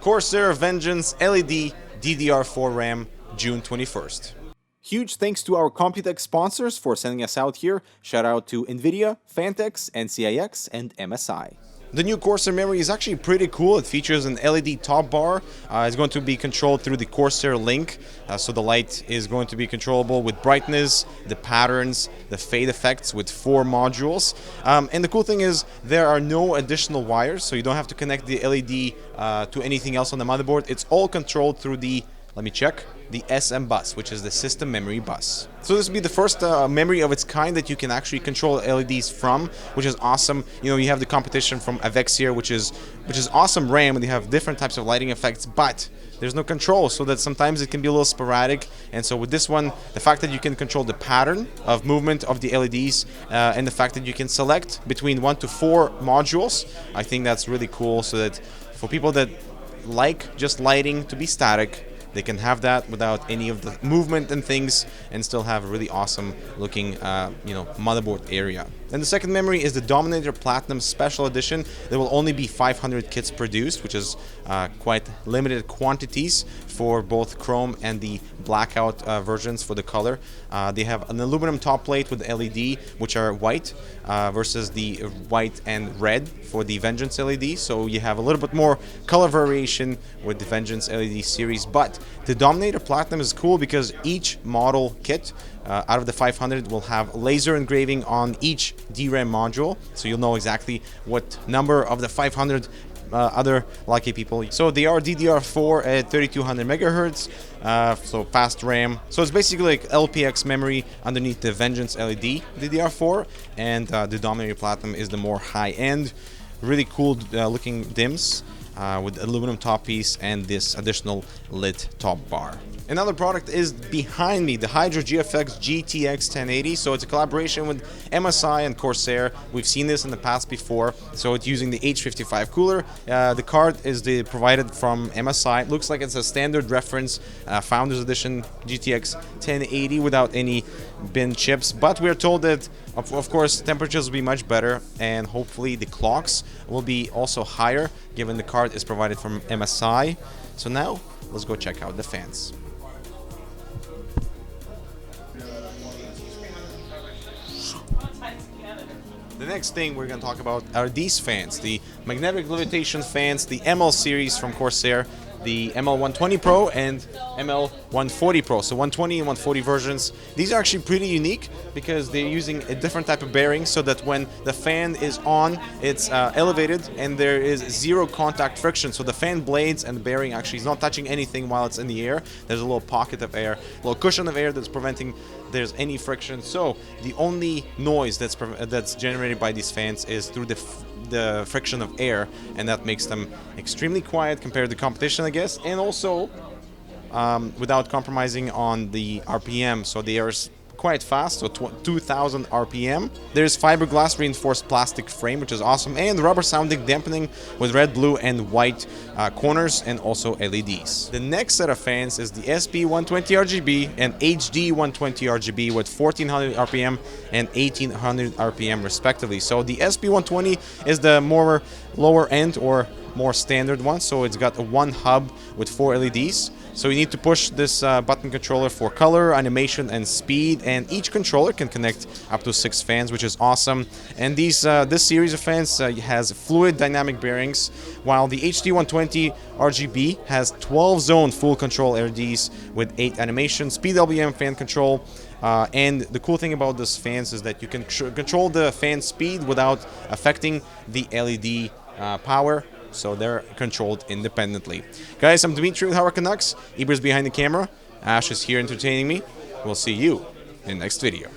Corsair Vengeance LED DDR4 RAM, June 21st. Huge thanks to our Computex sponsors for sending us out here. Shout out to NVIDIA, Fantex, NCIX, and MSI. The new Corsair memory is actually pretty cool. It features an LED top bar. It's going to be controlled through the Corsair Link, so the light is going to be controllable with brightness, the patterns, the fade effects with 4 modules. And the cool thing is there are no additional wires, so you don't have to connect the LED to anything else on the motherboard. It's all controlled through the, let me check, the SM bus, which is the system memory bus. So this will be the first memory of its kind that you can actually control LEDs from, which is awesome. You know, you have the competition from Avexia, which is awesome RAM, and they have different types of lighting effects, but there's no control, so that sometimes it can be a little sporadic. And so with this one, the fact that you can control the pattern of movement of the LEDs and the fact that you can select between 1 to 4 modules, I think that's really cool, so that for people that like just lighting to be static, they can have that without any of the movement and things and still have a really awesome looking motherboard area. And the second memory is the Dominator Platinum Special Edition. There will only be 500 kits produced, which is quite limited quantities for both chrome and the blackout versions for the color. They have an aluminum top plate with LED, which are white, versus the white and red for the Vengeance LED. So you have a little bit more color variation with the Vengeance LED series. But the Dominator Platinum is cool because each model kit out of the 500 will have laser engraving on each DRAM module, so you'll know exactly what number of the 500 other lucky people. So they are DDR4 at 3200 megahertz, so fast RAM. So it's basically like LPX memory underneath the Vengeance LED DDR4, and the Dominator Platinum is the more high-end, really cool looking DIMMs with aluminum top piece and this additional lit top bar. Another product is behind me, the Hydra Gfx Gtx 1080. So it's a collaboration with MSI and Corsair. We've seen this in the past before. So it's using the H55 cooler. The card is provided from MSI. It looks like it's a standard reference Founders Edition GTX 1080 without any bin chips. But we're told that, of course, temperatures will be much better, and hopefully the clocks will be also higher, given the card is provided from MSI. So now, let's go check out the fans. The next thing we're going to talk about are these fans, the magnetic levitation fans, the ML series from Corsair, the ML120 Pro and ML140 Pro. So 120 and 140 versions. These are actually pretty unique because they're using a different type of bearing, so that when the fan is on, it's elevated and there is zero contact friction. So the fan blades and the bearing actually is not touching anything while it's in the air. There's a little pocket of air, a little cushion of air that's preventing there's any friction. So the only noise that's generated by these fans is through the friction of air, and that makes them extremely quiet compared to competition, I guess, and also without compromising on the RPM. So the air is quite fast, so 2000 RPM. There's fiberglass reinforced plastic frame, which is awesome, and rubber sounding dampening with red, blue, and white corners, and also LEDs. The next set of fans is the SP120 RGB and HD120 RGB with 1400 RPM and 1800 RPM respectively. So the SP120 is the more lower end or more standard one, so it's got a one hub with 4 LEDs. So you need to push this button controller for color, animation, and speed, and each controller can connect up to 6 fans, which is awesome. And this series of fans has fluid dynamic bearings, while the HD120 RGB has 12-zone full control LEDs with 8 animations, PWM fan control. And the cool thing about these fans is that you can control the fan speed without affecting the LED power. So they're controlled independently. Guys, I'm Dmitry with Hydra Canucks. Iber's behind the camera. Ash is here entertaining me. We'll see you in the next video.